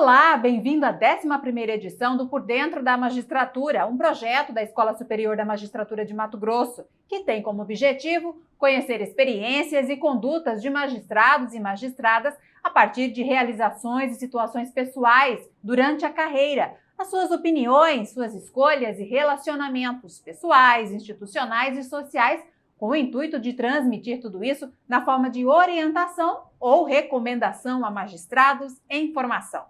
Olá, bem-vindo à 11ª edição do Por Dentro da Magistratura, um projeto da Escola Superior da Magistratura de Mato Grosso, que tem como objetivo conhecer experiências e condutas de magistrados e magistradas a partir de realizações e situações pessoais durante a carreira, as suas opiniões, suas escolhas e relacionamentos pessoais, institucionais e sociais, com o intuito de transmitir tudo isso na forma de orientação ou recomendação a magistrados em formação.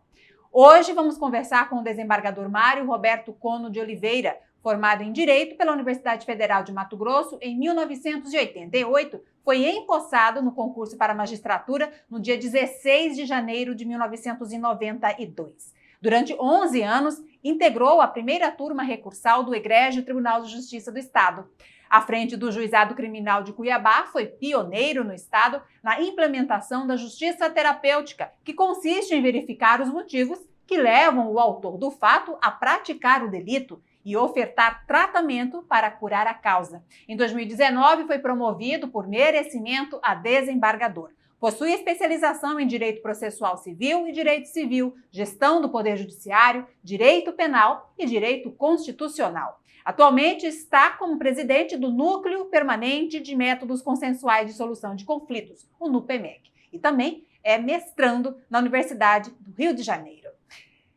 Hoje vamos conversar com o desembargador Mário Roberto Cono de Oliveira, formado em Direito pela Universidade Federal de Mato Grosso em 1988, foi empossado no concurso para a magistratura no dia 16 de janeiro de 1992. Durante 11 anos, integrou a primeira turma recursal do Egrégio Tribunal de Justiça do Estado. À frente do Juizado Criminal de Cuiabá, foi pioneiro no Estado na implementação da justiça terapêutica, que consiste em verificar os motivos que levam o autor do fato a praticar o delito e ofertar tratamento para curar a causa. Em 2019, foi promovido por merecimento a desembargador. Possui especialização em Direito Processual Civil e Direito Civil, Gestão do Poder Judiciário, Direito Penal e Direito Constitucional. Atualmente está como presidente do Núcleo Permanente de Métodos Consensuais de Solução de Conflitos, o NUPEMEC, e também é mestrando na Universidade do Rio de Janeiro.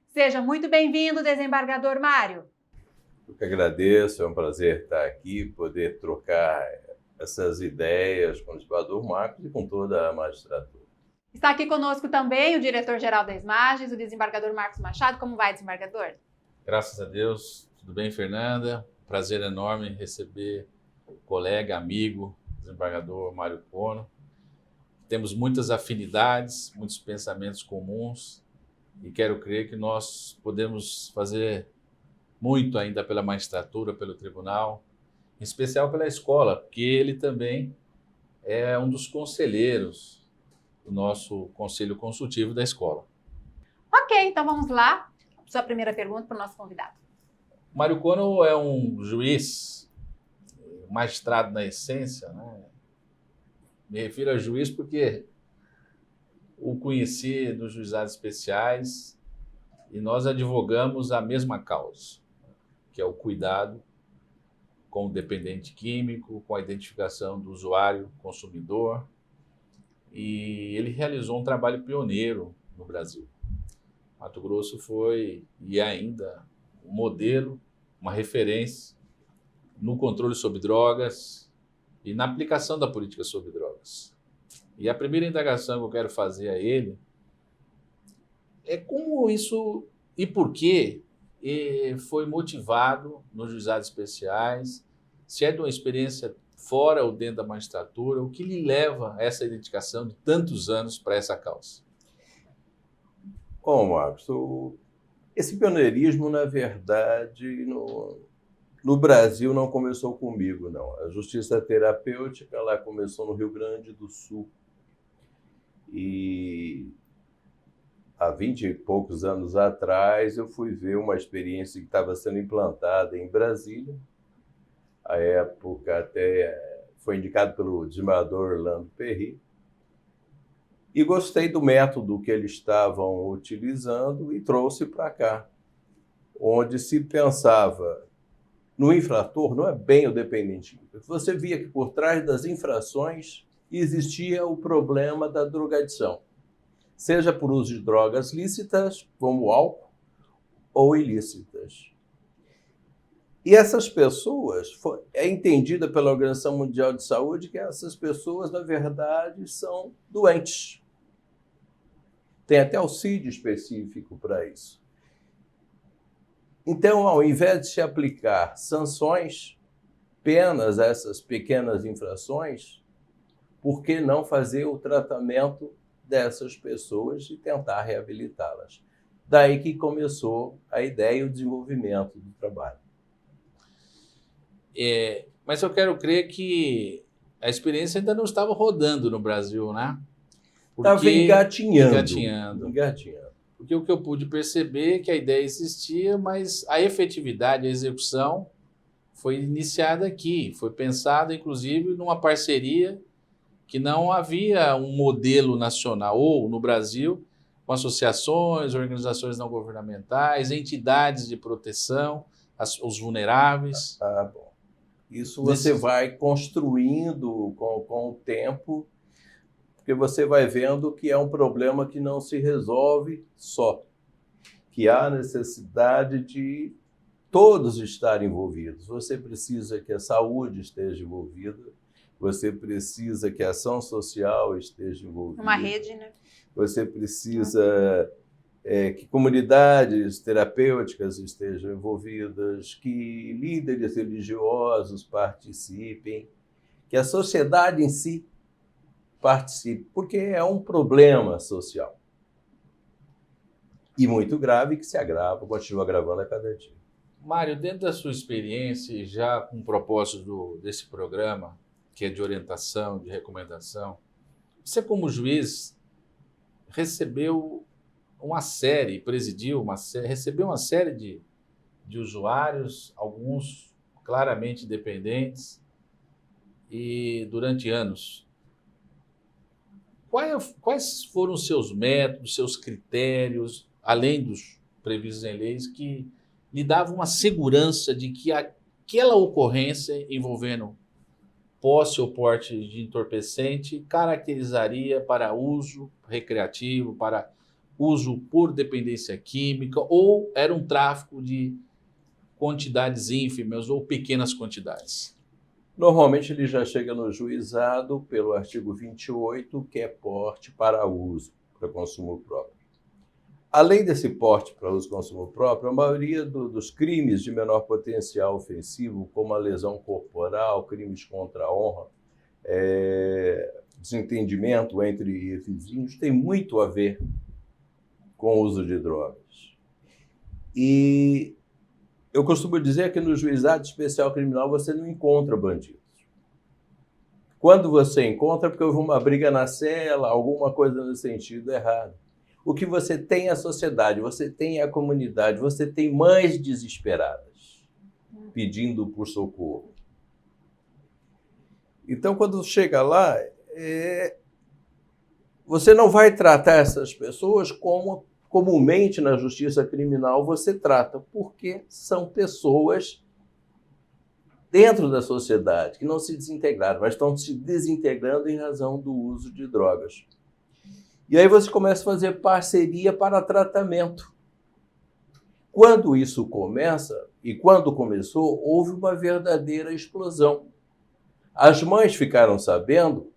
Seja muito bem-vindo, desembargador Mário. Eu que agradeço, é um prazer estar aqui, poder trocar essas ideias com o desembargador Marcos e com toda a magistratura. Está aqui conosco também o diretor-geral da ESMAGES, o desembargador Marcos Machado. Como vai, desembargador? Graças a Deus. Tudo bem, Fernanda? Prazer enorme receber colega, amigo, desembargador Mário Cono. Temos muitas afinidades, muitos pensamentos comuns e quero crer que nós podemos fazer muito ainda pela magistratura, pelo tribunal, em especial pela escola, porque ele também é um dos conselheiros do nosso conselho consultivo da escola. Ok, então vamos lá. Sua primeira pergunta para o nosso convidado. Mário Cono é um juiz, magistrado na essência, né? Me refiro a juiz porque o conheci nos juizados especiais e nós advogamos a mesma causa, que é o cuidado com o dependente químico, com a identificação do usuário consumidor. E ele realizou um trabalho pioneiro no Brasil. Mato Grosso foi e é ainda um modelo, uma referência no controle sobre drogas e na aplicação da política sobre drogas. E a primeira indagação que eu quero fazer a ele é como isso e por que foi motivado nos juizados especiais, se é de uma experiência fora ou dentro da magistratura, o que lhe leva a essa dedicação de tantos anos para essa causa? Bom, Marcos, esse pioneirismo, na verdade, no Brasil não começou comigo, não. A justiça terapêutica ela começou no Rio Grande do Sul. E há 20 e poucos anos atrás eu fui ver uma experiência que estava sendo implantada em Brasília. À época até foi indicado pelo desembargador Orlando Perry. E gostei do método que eles estavam utilizando e trouxe para cá, onde se pensava no infrator, não é bem o dependente. Você via que por trás das infrações existia o problema da drogadição, seja por uso de drogas lícitas, como álcool, ou ilícitas. E essas pessoas, é entendida pela Organização Mundial de Saúde que essas pessoas, na verdade, são doentes. Tem até auxílio específico para isso. Então, ao invés de se aplicar sanções, penas a essas pequenas infrações, por que não fazer o tratamento dessas pessoas e tentar reabilitá-las? Daí que começou a ideia e o desenvolvimento do trabalho. Mas eu quero crer que a experiência ainda não estava rodando no Brasil, né? Estava engatinhando. Porque o que eu pude perceber é que a ideia existia, mas a efetividade, a execução foi iniciada aqui. Foi pensada, inclusive, numa parceria que não havia um modelo nacional, ou no Brasil, com associações, organizações não governamentais, entidades de proteção, os vulneráveis. Bom. Isso você vai construindo com o tempo, porque você vai vendo que é um problema que não se resolve só, que há necessidade de todos estarem envolvidos. Você precisa que a saúde esteja envolvida, você precisa que a ação social esteja envolvida. Uma rede, né? Você precisa que comunidades terapêuticas estejam envolvidas, que líderes religiosos participem, que a sociedade em si participe, porque é um problema social. E muito grave, que se agrava, continua agravando a cada dia. Mário, dentro da sua experiência, e já com o propósito desse programa, que é de orientação, de recomendação, você como juiz recebeu uma série, presidiu uma série, recebeu uma série de usuários, alguns claramente dependentes, e durante anos. Quais foram os seus métodos, seus critérios, além dos previstos em leis, que lhe davam uma segurança de que aquela ocorrência envolvendo posse ou porte de entorpecente caracterizaria para uso recreativo, para uso por dependência química, ou era um tráfico de quantidades ínfimas ou pequenas quantidades? Normalmente ele já chega no juizado pelo artigo 28, que é porte para uso, para consumo próprio. Além desse porte para uso e consumo próprio, a maioria dos crimes de menor potencial ofensivo, como a lesão corporal, crimes contra a honra, desentendimento entre vizinhos, tem muito a ver com o uso de drogas. E eu costumo dizer que no juizado especial criminal você não encontra bandidos. Quando você encontra, é porque houve uma briga na cela, alguma coisa no sentido errado. O que você tem é a sociedade, você tem a comunidade, você tem mães desesperadas pedindo por socorro. Então, quando chega lá, você não vai tratar essas pessoas como comumente na justiça criminal você trata, porque são pessoas dentro da sociedade que não se desintegraram, mas estão se desintegrando em razão do uso de drogas. E aí você começa a fazer parceria para tratamento. Quando isso começa, e quando começou, houve uma verdadeira explosão. As mães ficaram sabendo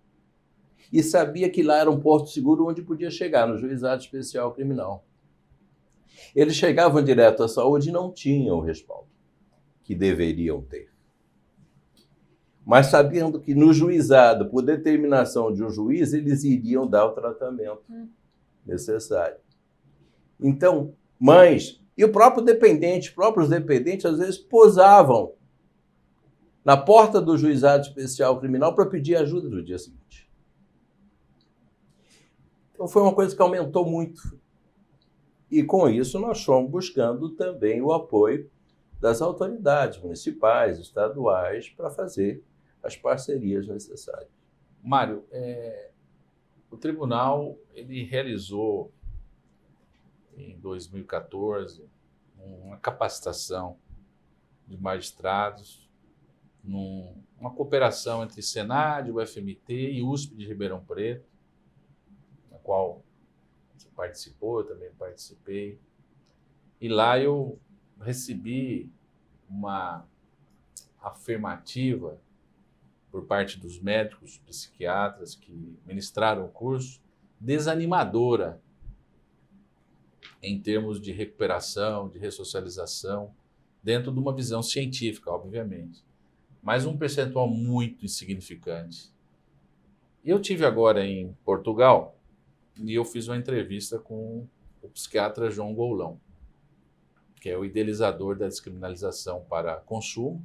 e sabia que lá era um porto seguro onde podia chegar, no juizado especial criminal. Eles chegavam direto à saúde e não tinham o respaldo que deveriam ter. Mas sabendo que no juizado, por determinação de um juiz, eles iriam dar o tratamento necessário. Então, mães e o próprio dependente, próprios dependentes, às vezes posavam na porta do juizado especial criminal para pedir ajuda no dia seguinte. Então foi uma coisa que aumentou muito. E com isso nós fomos buscando também o apoio das autoridades municipais, estaduais, para fazer as parcerias necessárias. Mário, o tribunal ele realizou em 2014 uma capacitação de magistrados, uma cooperação entre Senad, UFMT e USP de Ribeirão Preto, na qual você participou, eu também participei. E lá eu recebi uma afirmativa por parte dos médicos, psiquiatras que ministraram o curso, desanimadora em termos de recuperação, de ressocialização, dentro de uma visão científica, obviamente, mas um percentual muito insignificante. Eu tive agora em Portugal e eu fiz uma entrevista com o psiquiatra João Goulão, que é o idealizador da descriminalização para consumo.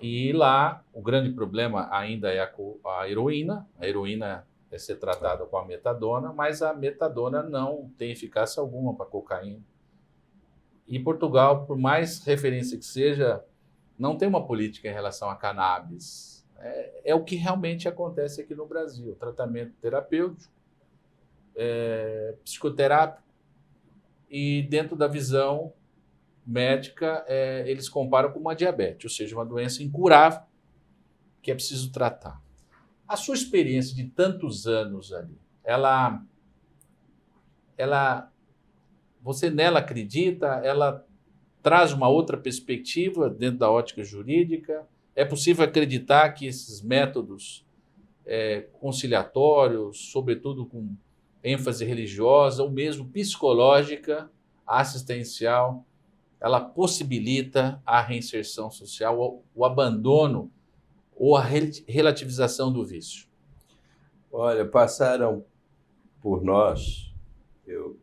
E lá o grande problema ainda é a heroína. A heroína é ser tratada com a metadona, mas a metadona não tem eficácia alguma para a cocaína. E Portugal, por mais referência que seja, não tem uma política em relação a cannabis. É o que realmente acontece aqui no Brasil. Tratamento terapêutico, psicoterápico, e dentro da visão médica, eles comparam com uma diabetes, ou seja, uma doença incurável que é preciso tratar. A sua experiência de tantos anos ali, você nela acredita? Ela traz uma outra perspectiva dentro da ótica jurídica? É possível acreditar que esses métodos conciliatórios, sobretudo com ênfase religiosa ou mesmo psicológica, assistencial, ela possibilita a reinserção social, o abandono ou a relativização do vício? Olha, passaram por nós, eu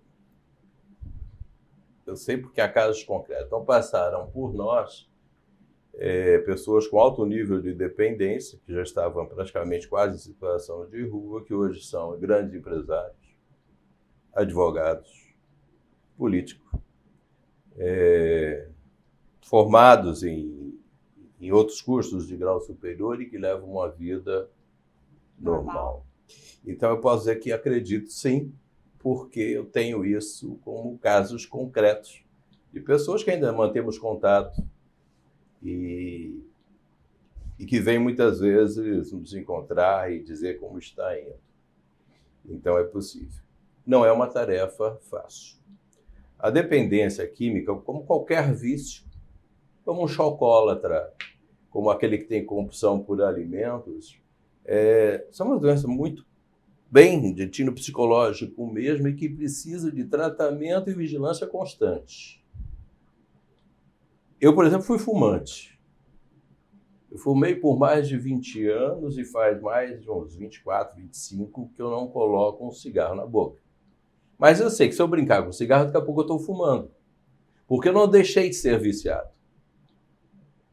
sei porque há casos concretos, então passaram por nós pessoas com alto nível de dependência, que já estavam praticamente quase em situação de rua, que hoje são grandes empresários, advogados, políticos, formados em outros cursos de grau superior e que levam uma vida normal. Então, eu posso dizer que acredito sim, porque eu tenho isso como casos concretos de pessoas que ainda mantemos contato e que vêm muitas vezes nos encontrar e dizer como está indo. Então, é possível. Não é uma tarefa fácil. A dependência química, como qualquer vício, como um chocolatra, como aquele que tem compulsão por alimentos, são uma doença muito bem de tino psicológico mesmo e que precisa de tratamento e vigilância constante. Eu, por exemplo, fui fumante. Eu fumei por mais de 20 anos e faz mais de uns 24, 25 que eu não coloco um cigarro na boca. Mas eu sei que se eu brincar com cigarro, daqui a pouco eu estou fumando. Porque eu não deixei de ser viciado.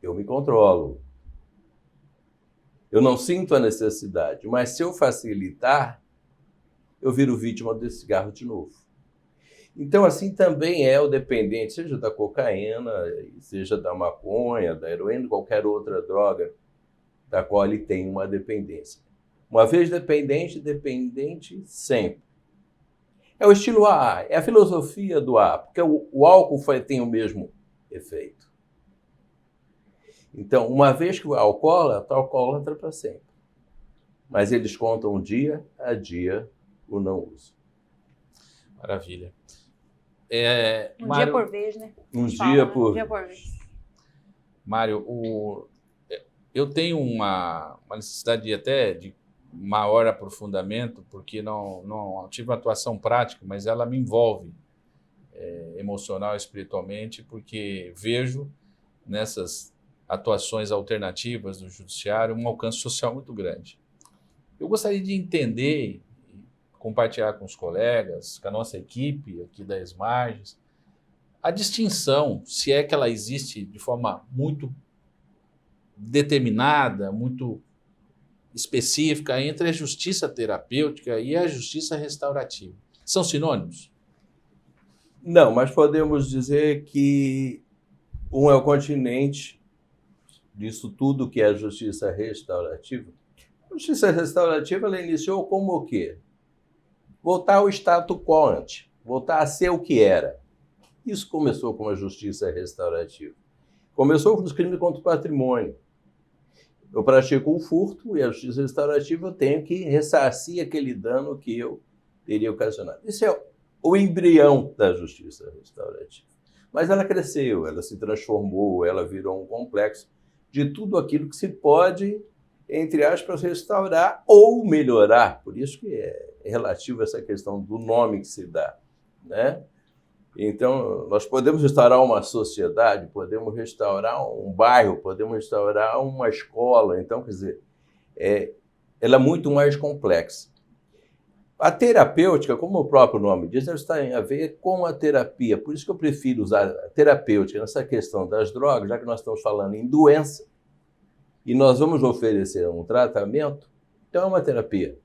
Eu me controlo. Eu não sinto a necessidade, mas se eu facilitar, eu viro vítima desse cigarro de novo. Então, assim também é o dependente, seja da cocaína, seja da maconha, da heroína, qualquer outra droga da qual ele tem uma dependência. Uma vez dependente, dependente sempre. É o estilo AA, é a filosofia do AA, porque o álcool tem o mesmo efeito. Então, uma vez que o alcoólatra, está alcoólatra para sempre. Mas eles contam dia a dia o não uso. Maravilha. Dia por vez, né? Um dia por vez. Mário, eu tenho uma necessidade até de maior aprofundamento, porque não tive uma atuação prática, mas ela me envolve emocional e espiritualmente, porque vejo nessas atuações alternativas do judiciário um alcance social muito grande. Eu gostaria de entender, compartilhar com os colegas, com a nossa equipe aqui da Esmarges, a distinção, se é que ela existe de forma muito determinada, muito específica, entre a justiça terapêutica e a justiça restaurativa. São sinônimos? Não, mas podemos dizer que um é o continente disso tudo que é a justiça restaurativa. A justiça restaurativa ela iniciou como o quê? Voltar ao status quo antes, voltar a ser o que era. Isso começou com a justiça restaurativa. Começou com os crimes contra o patrimônio. Eu pratico um furto e a justiça restaurativa eu tenho que ressarcir aquele dano que eu teria ocasionado. Isso é o embrião da justiça restaurativa. Mas ela cresceu, ela se transformou, ela virou um complexo de tudo aquilo que se pode, entre aspas, restaurar ou melhorar. Por isso que é relativo a essa questão do nome que se dá, né? Então, nós podemos restaurar uma sociedade, podemos restaurar um bairro, podemos restaurar uma escola. Então, quer dizer, ela é muito mais complexa. A terapêutica, como o próprio nome diz, ela está a ver com a terapia. Por isso que eu prefiro usar a terapêutica nessa questão das drogas, já que nós estamos falando em doença, e nós vamos oferecer um tratamento, então é uma terapia.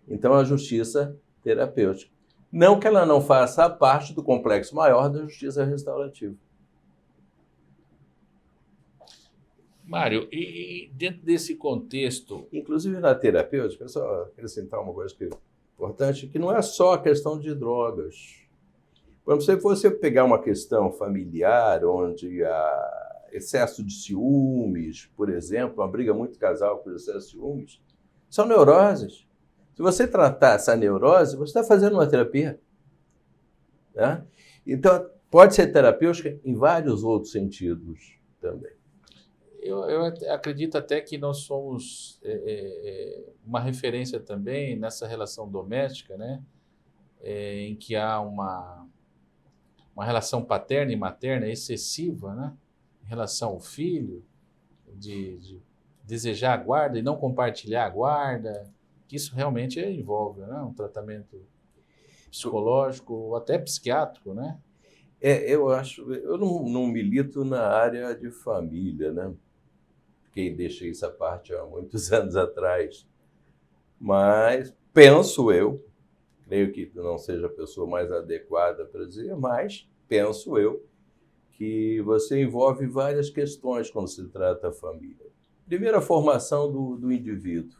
Então, a justiça terapêutica. Não que ela não faça parte do complexo maior da justiça restaurativa. Mário, e dentro desse contexto... Inclusive na terapêutica, só acrescentar uma coisa que importante, que não é só a questão de drogas. Por exemplo, se você pegar uma questão familiar, onde há excesso de ciúmes, por exemplo, uma briga muito casal por excesso de ciúmes, são neuroses. Se você tratar essa neurose, você está fazendo uma terapia. Né? Então, pode ser terapêutica em vários outros sentidos também. Eu acredito até que nós somos uma referência também nessa relação doméstica, né? Em que há uma relação paterna e materna excessiva, né? Em relação ao filho, de desejar a guarda e não compartilhar a guarda, que isso realmente envolve, né? Um tratamento psicológico ou até psiquiátrico, né? Eu não milito na área de família, né? Quem deixa isso à parte há muitos anos atrás. Mas creio que não seja a pessoa mais adequada para dizer, mas penso eu que você envolve várias questões quando se trata da família. Primeiro, a formação do indivíduo,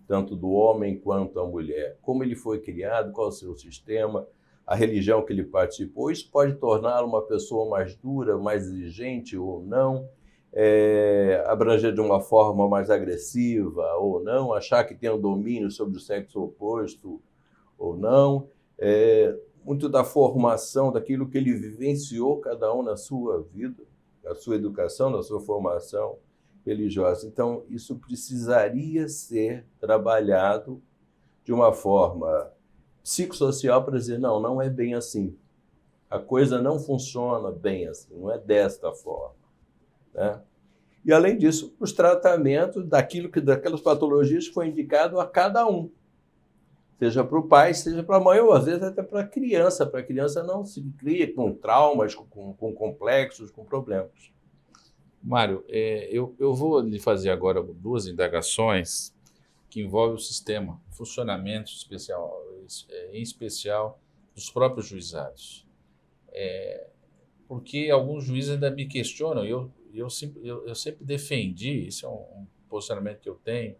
tanto do homem quanto da mulher. Como ele foi criado, qual é o seu sistema, a religião que ele participou. Isso pode torná-lo uma pessoa mais dura, mais exigente ou não, abranger de uma forma mais agressiva ou não, achar que tem um domínio sobre o sexo oposto ou não. Muito da formação, daquilo que ele vivenciou, cada um na sua vida, na sua educação, na sua formação religiosa. Então, isso precisaria ser trabalhado de uma forma psicossocial para dizer, não é bem assim. A coisa não funciona bem assim, não é desta forma. Né? E, além disso, os tratamentos daquelas patologias que foi indicado a cada um. Seja para o pai, seja para a mãe, ou às vezes até para a criança. Para a criança não se cria com traumas, com complexos, com problemas. Mário, eu vou lhe fazer agora duas indagações que envolvem o sistema, o funcionamento especial, em especial dos próprios juizados. Porque alguns juízes ainda me questionam, eu sempre defendi, isso é um posicionamento que eu tenho,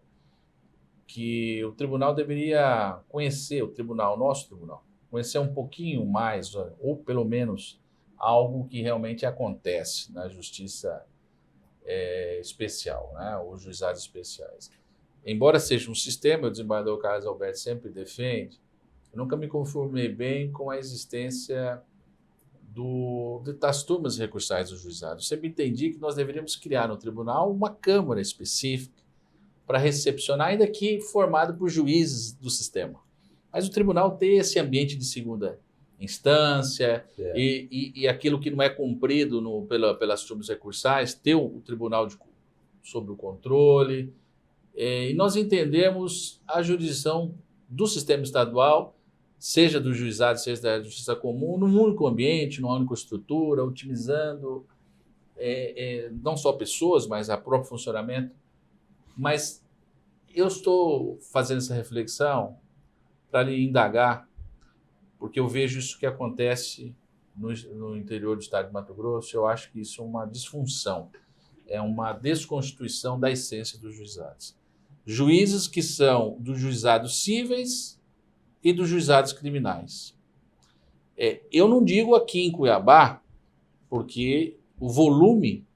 que o tribunal deveria conhecer, nosso tribunal, conhecer um pouquinho mais, ou pelo menos algo que realmente acontece na justiça especial, né? Os juizados especiais. Embora seja um sistema, o desembargador Carlos Alberto sempre defende, eu nunca me conformei bem com a existência das turmas recursais dos juizados. Eu sempre entendi que nós deveríamos criar no tribunal uma câmara específica para recepcionar, ainda que formado por juízes do sistema. Mas o tribunal ter esse ambiente de segunda instância e aquilo que não é cumprido pelas turmas recursais, ter o tribunal sob o controle. E nós entendemos a jurisdição do sistema estadual, seja do juizado, seja da justiça comum, num único ambiente, numa única estrutura, otimizando não só pessoas, mas o próprio funcionamento. Mas eu estou fazendo essa reflexão para lhe indagar, porque eu vejo isso que acontece no interior do estado de Mato Grosso. Eu acho que isso é uma disfunção, é uma desconstituição da essência dos juizados. Juízes que são dos juizados cíveis e dos juizados criminais. Eu não digo aqui em Cuiabá, porque o volume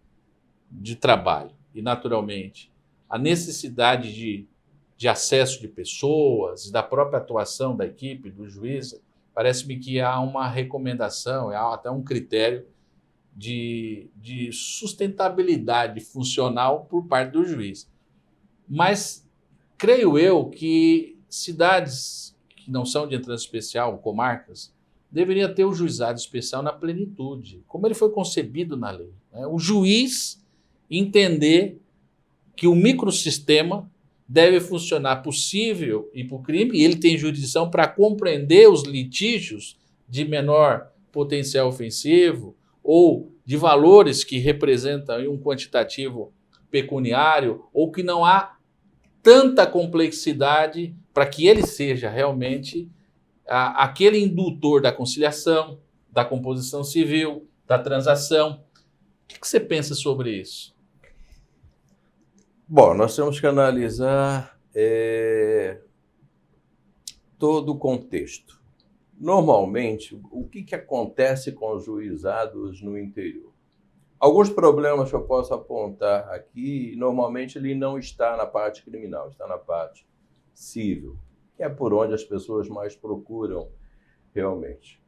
de trabalho e, naturalmente, a necessidade de acesso de pessoas, da própria atuação da equipe, do juiz, parece-me que há uma recomendação, há até um critério de sustentabilidade funcional por parte do juiz. Mas creio eu que cidades que não são de entrada especial, comarcas, deveriam ter o juizado especial na plenitude, como ele foi concebido na lei. Né? O juiz entender que o microsistema deve funcionar possível e para o crime, e ele tem jurisdição para compreender os litígios de menor potencial ofensivo ou de valores que representam um quantitativo pecuniário ou que não há tanta complexidade para que ele seja realmente aquele indutor da conciliação, da composição civil, da transação. O que você pensa sobre isso? Bom, nós temos que analisar todo o contexto. Normalmente, o que acontece com os juizados no interior? Alguns problemas que eu posso apontar aqui, normalmente ele não está na parte criminal, está na parte civil, que é por onde as pessoas mais procuram realmente.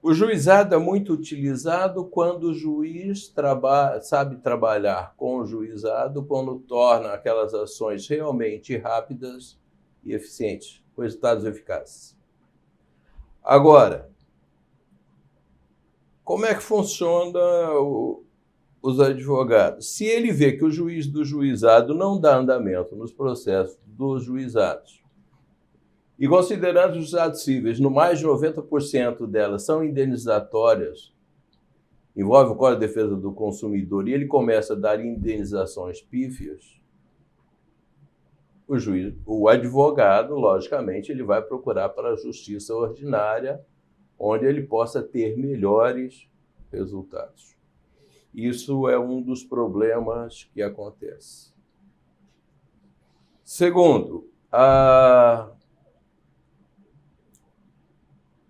O juizado é muito utilizado quando o juiz sabe trabalhar com o juizado, quando torna aquelas ações realmente rápidas e eficientes, com resultados eficazes. Agora, como é que funciona os advogados? Se ele vê que o juiz do juizado não dá andamento nos processos dos juizados, e considerando os juizados cíveis, no mais de 90% delas são indenizatórias, envolve o Código de Defesa do Consumidor, e ele começa a dar indenizações pífias, o advogado, logicamente, ele vai procurar para a justiça ordinária, onde ele possa ter melhores resultados. Isso é um dos problemas que acontece. Segundo,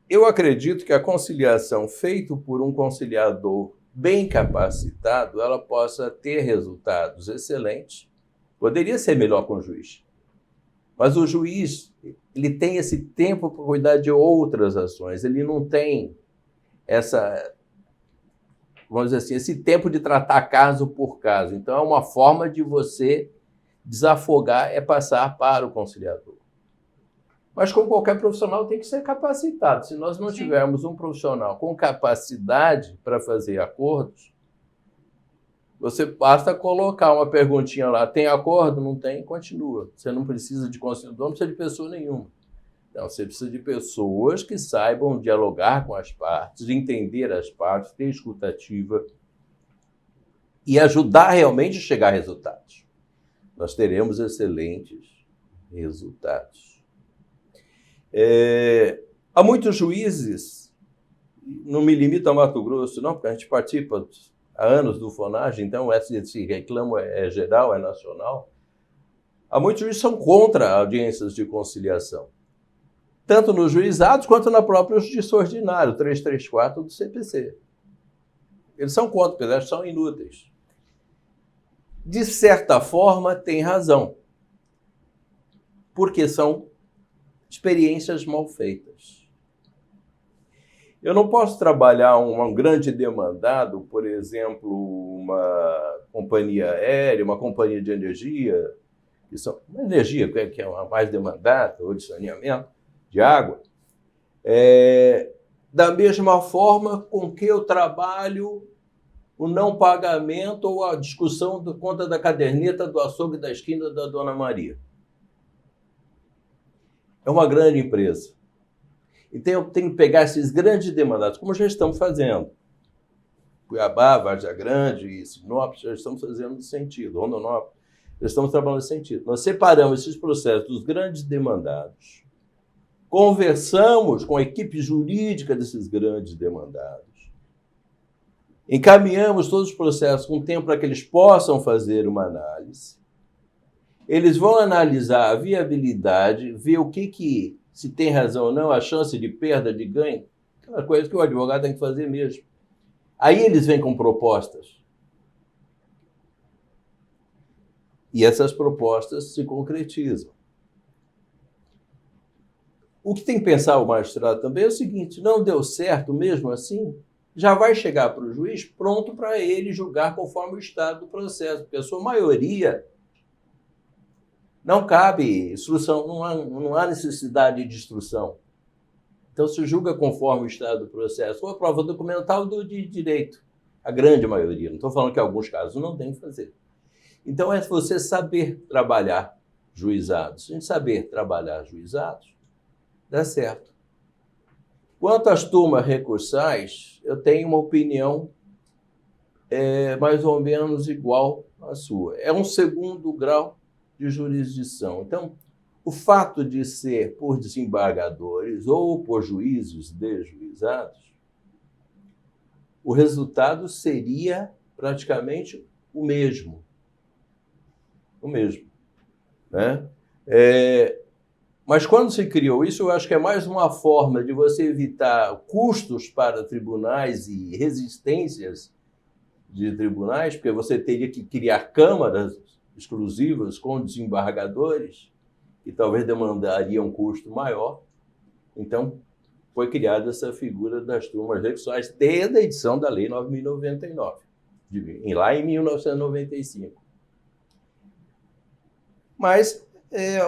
eu acredito que a conciliação feita por um conciliador bem capacitado, ela possa ter resultados excelentes. Poderia ser melhor com o juiz. Mas o juiz, ele tem esse tempo para cuidar de outras ações. Ele não tem vamos dizer assim, esse tempo de tratar caso por caso. Então, é uma forma de você desafogar, é passar para o conciliador. Mas, como qualquer profissional, tem que ser capacitado. Se nós não tivermos um profissional com capacidade para fazer acordos, você basta colocar uma perguntinha lá, tem acordo? Não tem? Continua. Você não precisa de conciliador, não precisa de pessoa nenhuma. Então, você precisa de pessoas que saibam dialogar com as partes, entender as partes, ter escutativa e ajudar realmente a chegar a resultados. Nós teremos excelentes resultados. Há muitos juízes, não me limito a Mato Grosso, não, porque a gente participa há anos do FONAGE, então esse reclamo é geral, é nacional. Há muitos juízes que são contra audiências de conciliação, tanto nos juizados quanto na própria justiça ordinária, 334 do CPC. Eles são contra, porque eles são inúteis. De certa forma, tem razão, porque são experiências mal feitas. Eu não posso trabalhar um grande demandado, por exemplo, uma companhia aérea, uma companhia de energia, uma energia que é a mais demandada, ou de saneamento, de água, da mesma forma com que eu trabalho o não pagamento ou a discussão da conta da caderneta do açougue da esquina da Dona Maria. É uma grande empresa. Então, eu tenho que pegar esses grandes demandados, como já estamos fazendo. Cuiabá, Várzea Grande e Sinop, já estamos fazendo nesse sentido. Rondonópolis, já estamos trabalhando nesse sentido. Nós separamos esses processos dos grandes demandados, conversamos com a equipe jurídica desses grandes demandados, encaminhamos todos os processos com tempo para que eles possam fazer uma análise. Eles vão analisar a viabilidade, ver o que se tem razão ou não, a chance de perda, de ganho, aquela coisa que o advogado tem que fazer mesmo. Aí eles vêm com propostas. E essas propostas se concretizam. O que tem que pensar o magistrado também é o seguinte: não deu certo mesmo assim, já vai chegar para o juiz pronto para ele julgar conforme o estado do processo, porque a sua maioria não cabe instrução, não há necessidade de instrução. Então, se julga conforme o estado do processo, ou a prova documental do de direito. A grande maioria. Não estou falando que em alguns casos não tem que fazer. Então, é você saber trabalhar juizados. A gente saber trabalhar juizados, dá certo. Quanto às turmas recursais, eu tenho uma opinião mais ou menos igual à sua. É um segundo grau de jurisdição. Então, o fato de ser por desembargadores ou por juízes desjuizados, o resultado seria praticamente o mesmo. O mesmo. Né? Mas quando se criou isso, eu acho que é mais uma forma de você evitar custos para tribunais e resistências de tribunais, porque você teria que criar câmaras exclusivas com desembargadores, que talvez demandaria um custo maior. Então, foi criada essa figura das turmas recursuais desde a edição da Lei 9.099, lá em 1995. Mas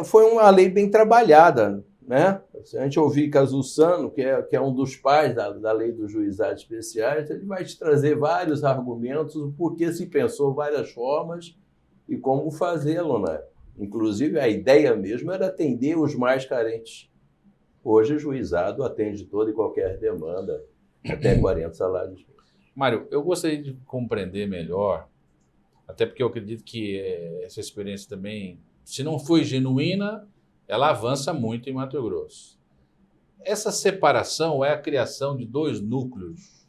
foi uma lei bem trabalhada, né? Se a gente ouvir Cazussano, que é um dos pais da Lei dos Juizados Especiais, ele vai te trazer vários argumentos, o porquê se pensou várias formas e como fazê-lo, né? Inclusive, a ideia mesmo era atender os mais carentes. Hoje, o juizado atende toda e qualquer demanda, até 40 salários. Mário, eu gostaria de compreender melhor, até porque eu acredito que essa experiência também, se não foi genuína, ela avança muito em Mato Grosso. Essa separação é a criação de dois núcleos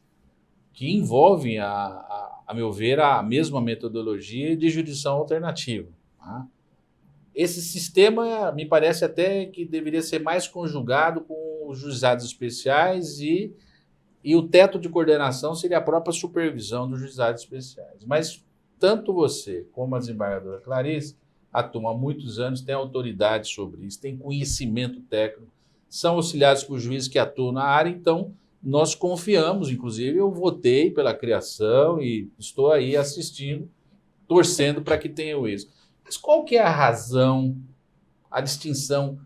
que envolvem, a meu ver, a mesma metodologia de jurisdição alternativa. Tá? Esse sistema me parece até que deveria ser mais conjugado com os juizados especiais e o teto de coordenação seria a própria supervisão dos juizados especiais. Mas tanto você como a desembargadora Clarice atuam há muitos anos, têm autoridade sobre isso, têm conhecimento técnico, são auxiliados por juízes que atuam na área, então nós confiamos, inclusive eu votei pela criação e estou aí assistindo, torcendo para que tenha isso. Mas qual que é a razão, a distinção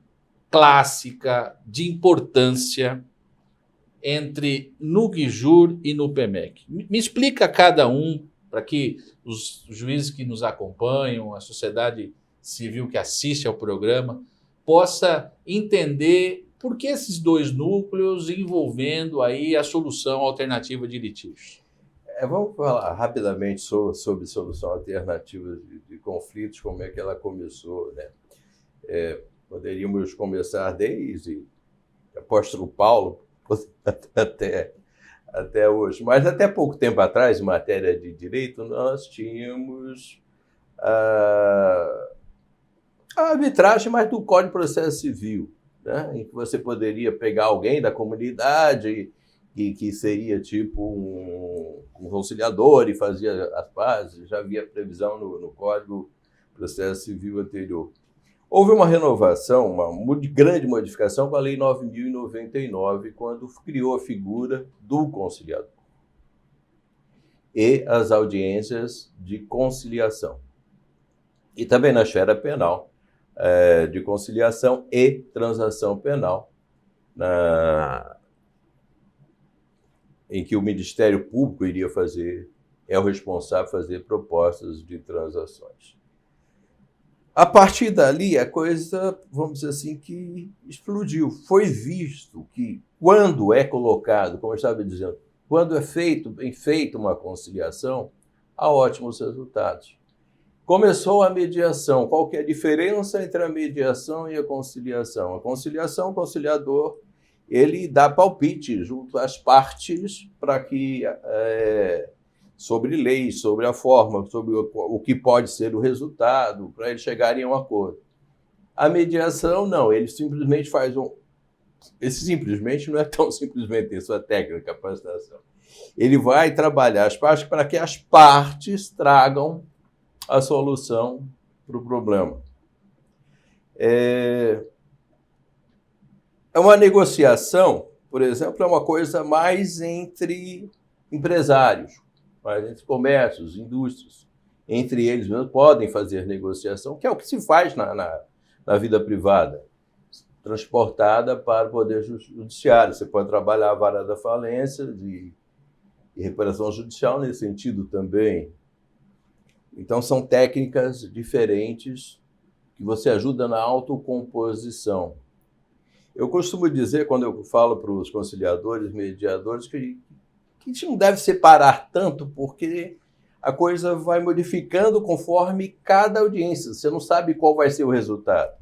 clássica de importância entre no GIJUR e no PEMEC? Me explica cada um, para que os juízes que nos acompanham, a sociedade civil que assiste ao programa, possa entender por que esses dois núcleos envolvendo aí a solução alternativa de litígios. Vamos falar rapidamente sobre solução alternativa de conflitos, como é que ela começou, né? Poderíamos começar desde o apóstolo Paulo até hoje. Mas até pouco tempo atrás, em matéria de direito, nós tínhamos a arbitragem, mas do Código de Processo Civil, né? Em que você poderia pegar alguém da comunidade que seria tipo um conciliador e fazia as pazes. Já havia previsão no Código de Processo Civil anterior. Houve uma renovação, uma grande modificação com a Lei 9.099, quando criou a figura do conciliador e as audiências de conciliação. E também na esfera penal, de conciliação e transação penal, em que o Ministério Público é o responsável por fazer propostas de transações. A partir dali, a coisa, vamos dizer assim, que explodiu. Foi visto que, quando é colocado, como eu estava dizendo, quando é bem feita uma conciliação, há ótimos resultados. Começou a mediação. Qual que é a diferença entre a mediação e a conciliação? A conciliação, o conciliador, ele dá palpite junto às partes para que sobre leis, sobre a forma, sobre o que pode ser o resultado, para eles chegarem a um acordo. A mediação, não, ele simplesmente faz Esse simplesmente não é tão simplesmente isso, a técnica, a capacitação. Ele vai trabalhar as partes para que as partes tragam a solução para o problema. Uma negociação, por exemplo, é uma coisa mais entre empresários, mais entre comércios, indústrias. Entre eles mesmos podem fazer negociação, que é o que se faz na vida privada, transportada para o Poder Judiciário. Você pode trabalhar a vara da falência e recuperação judicial nesse sentido também. Então, são técnicas diferentes que você ajuda na autocomposição. Eu costumo dizer, quando eu falo para os conciliadores, mediadores, que a gente não deve separar tanto, porque a coisa vai modificando conforme cada audiência. Você não sabe qual vai ser o resultado.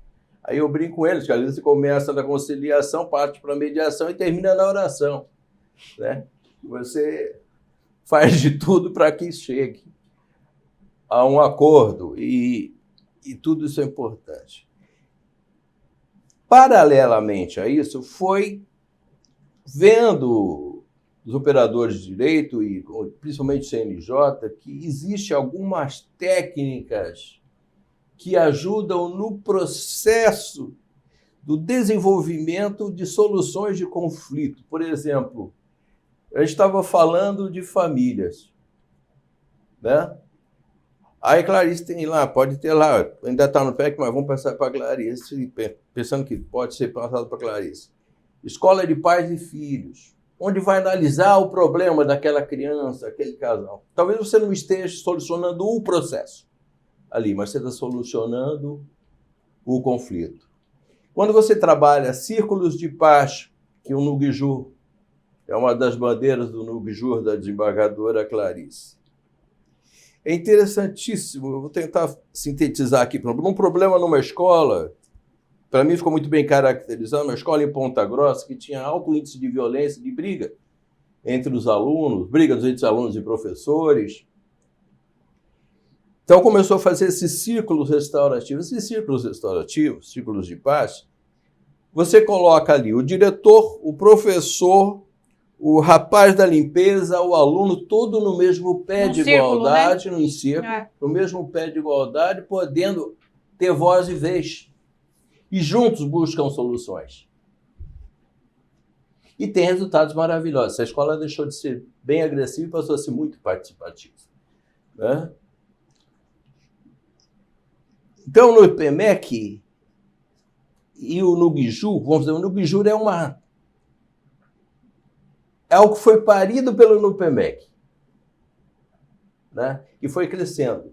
Aí eu brinco com eles, que às vezes você começa na conciliação, parte para a mediação e termina na oração, né? Você faz de tudo para que chegue a um acordo, e tudo isso é importante. Paralelamente a isso, foi vendo os operadores de direito, e principalmente o CNJ, que existe algumas técnicas que ajudam no processo do desenvolvimento de soluções de conflito. Por exemplo, a gente estava falando de famílias, né? Aí Clarice tem lá, pode ter lá, ainda está no PEC, mas vamos passar para a Clarice, pensando que pode ser passado para a Clarice. Escola de pais e filhos, onde vai analisar o problema daquela criança, aquele casal. Talvez você não esteja solucionando o processo ali, mas você está solucionando o conflito. Quando você trabalha círculos de paz, que o Nuguijur é uma das bandeiras do Nuguijur, da desembargadora Clarice, é interessantíssimo. Eu vou tentar sintetizar aqui. Um problema numa escola, para mim ficou muito bem caracterizado, uma escola em Ponta Grossa que tinha alto índice de violência, de briga entre os alunos, brigas entre alunos e professores. Então começou a fazer esses círculos restaurativos. Esses círculos restaurativos, círculos de paz, você coloca ali o diretor, o professor, o rapaz da limpeza, o aluno, todo no mesmo pé de igualdade, no círculo, no mesmo pé de igualdade, podendo ter voz e vez. E juntos buscam soluções. E tem resultados maravilhosos. Essa escola deixou de ser bem agressiva e passou a ser muito participativa, né? Então, no IPMEC e o Nuguijur, vamos dizer, o Nuguijur é algo que foi parido pelo NUPEMEC, né? E foi crescendo.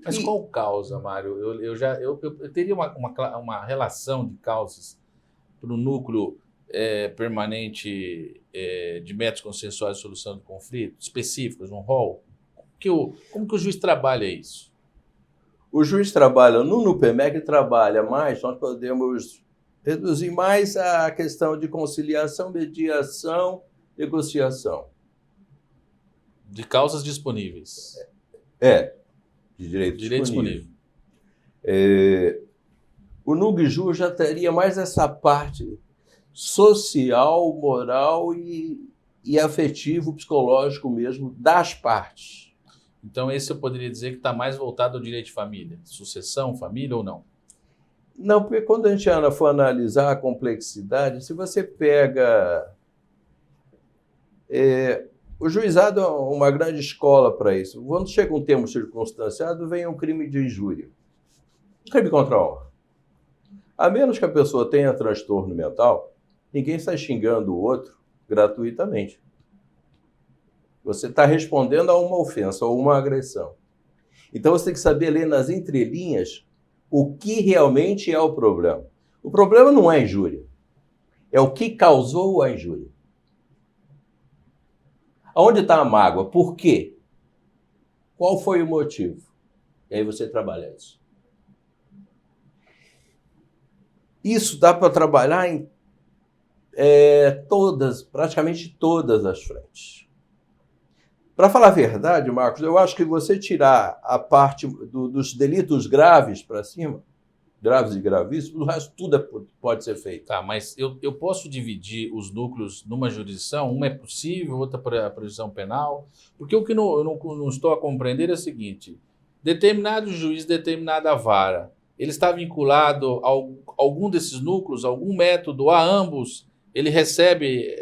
Mas qual causa, Mário? Eu teria uma relação de causas para o núcleo permanente de métodos consensuais de solução de conflito, específicos, um rol. Como que o juiz trabalha isso? O juiz trabalha no NUPEMEC, trabalha mais, nós podemos reduzir mais a questão de conciliação, mediação, negociação. De causas disponíveis. De direito disponível. O Nuguijur já teria mais essa parte social, moral e afetivo, psicológico mesmo, das partes. Então, esse eu poderia dizer que está mais voltado ao direito de família. Sucessão, família ou não? Não, porque quando a gente for analisar a complexidade, se você pega... o juizado é uma grande escola para isso. Quando chega um termo circunstanciado, vem um crime de injúria. Um crime contra a honra. A menos que a pessoa tenha transtorno mental, ninguém está xingando o outro gratuitamente. Você está respondendo a uma ofensa ou uma agressão. Então você tem que saber ler nas entrelinhas o que realmente é o problema. O problema não é a injúria. É o que causou a injúria. Aonde está a mágoa? Por quê? Qual foi o motivo? E aí você trabalha isso. Isso dá para trabalhar em praticamente todas as frentes. Para falar a verdade, Marcos, eu acho que você tirar a parte dos delitos graves para cima, graves e gravíssimos, o resto tudo pode ser feito. Tá, mas eu posso dividir os núcleos numa jurisdição? Uma é possível, outra para a jurisdição penal? Porque o que eu não estou a compreender é o seguinte: determinado juiz, determinada vara, ele está vinculado a algum desses núcleos, algum método, a ambos, ele recebe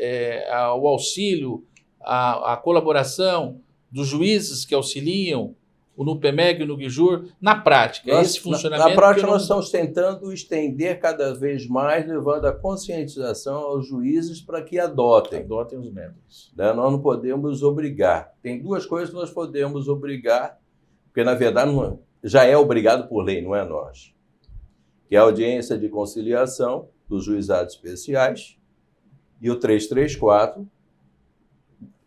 o auxílio, a colaboração dos juízes que auxiliam o NUPEMEC e o Nuguijur, na prática, esse funcionamento... Na prática, nós estamos tentando estender cada vez mais, levando a conscientização aos juízes para que adotem os métodos. Né? Nós não podemos obrigar. Tem duas coisas que nós podemos obrigar, porque, na verdade, já é obrigado por lei, não é nós. Que é a audiência de conciliação dos juizados especiais e o 334,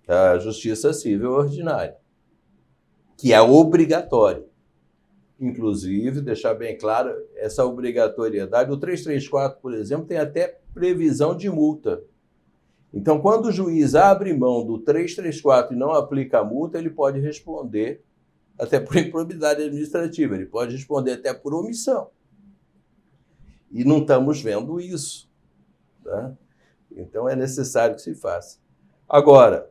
da Justiça Civil Ordinária, que é obrigatório. Inclusive, deixar bem claro, essa obrigatoriedade, o 334, por exemplo, tem até previsão de multa. Então, quando o juiz abre mão do 334 e não aplica a multa, ele pode responder até por improbidade administrativa, ele pode responder até por omissão. E não estamos vendo isso. Tá? Então, é necessário que se faça. Agora,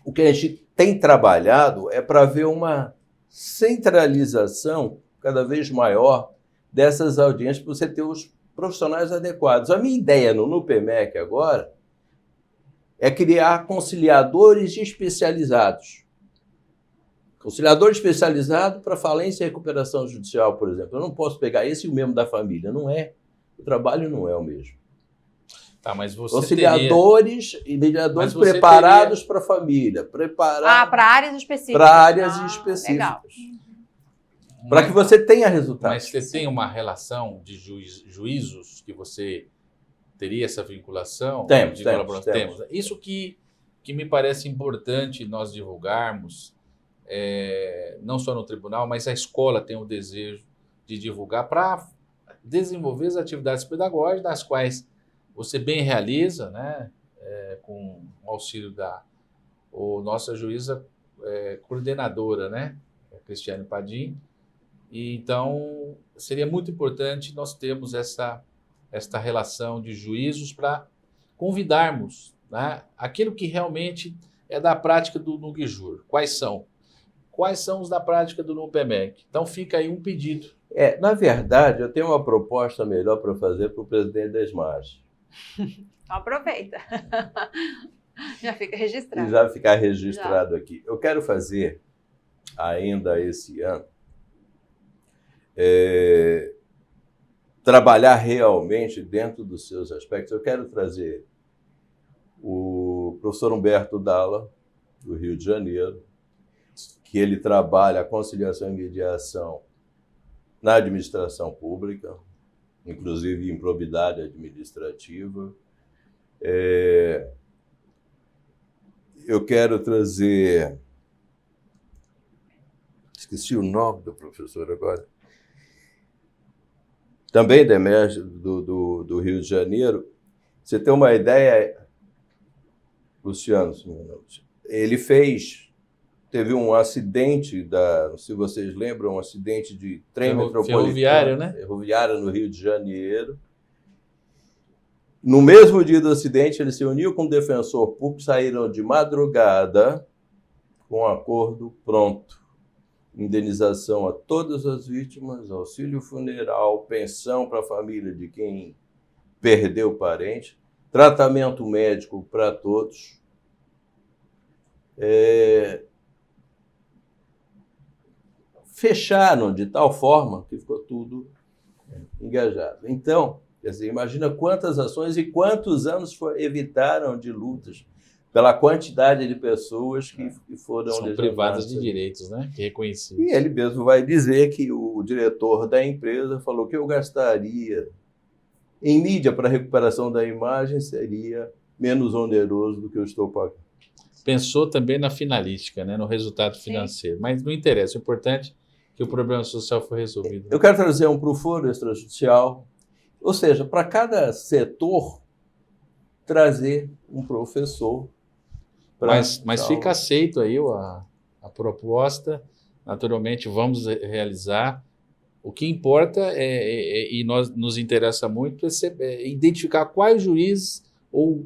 o que a gente tem trabalhado é para ver uma centralização cada vez maior dessas audiências, para você ter os profissionais adequados. A minha ideia no NUPEMEC agora é criar conciliadores especializados. Conciliador especializado para falência e recuperação judicial, por exemplo. Eu não posso pegar esse e o mesmo da família. Não é. O trabalho não é o mesmo. Tá, mas você conciliadores e mediadores preparados para a família. Para áreas específicas. Para áreas específicas. Para que você tenha resultado. Mas você tem uma relação de juízos que você teria essa vinculação? Temos. Isso que me parece importante nós divulgarmos, não só no tribunal, mas a escola tem o desejo de divulgar para desenvolver as atividades pedagógicas, das quais você bem realiza, né, com o auxílio da nossa juíza coordenadora, né, a Cristiane Padim. E, então, seria muito importante nós termos esta relação de juízos para convidarmos, né, aquilo que realmente é da prática do NUGJUR. Quais são? Quais são os da prática do NUPEMEC? Então, fica aí um pedido. Na verdade, eu tenho uma proposta melhor para fazer para o presidente da SMAGE. Aproveita. Já fica registrado. Já ficar registrado aqui. Eu quero fazer, ainda esse ano, trabalhar realmente dentro dos seus aspectos. Eu quero trazer o professor Humberto Dalla, do Rio de Janeiro, que ele trabalha a conciliação e mediação na administração pública, inclusive improbidade administrativa. Eu quero trazer... Esqueci o nome do professor agora. Também da EMERGE do Rio de Janeiro. Você tem uma ideia, Luciano, ele teve um acidente, não sei se vocês lembram, um acidente de trem metropolitano. Ferroviário, né? Ferroviário no Rio de Janeiro. No mesmo dia do acidente, ele se uniu com o defensor público, saíram de madrugada com um acordo pronto. Indenização a todas as vítimas, auxílio funeral, pensão para a família de quem perdeu parente, tratamento médico para todos. Fecharam de tal forma que ficou tudo engajado. Então, quer dizer, imagina quantas ações e quantos anos evitaram de lutas pela quantidade de pessoas que foram são privadas de direitos, né? Que reconhecidos. E ele mesmo vai dizer que o diretor da empresa falou que eu gastaria em mídia para recuperação da imagem seria menos oneroso do que eu estou pagando. Pensou também na finalística, né? No resultado financeiro. Sim. Mas não interessa, o importante é que o problema social foi resolvido. Eu quero trazer um para o foro extrajudicial, ou seja, para cada setor trazer um professor. Mas fica aceito aí a proposta, naturalmente vamos realizar. O que importa e nos interessa muito é identificar quais juízes, ou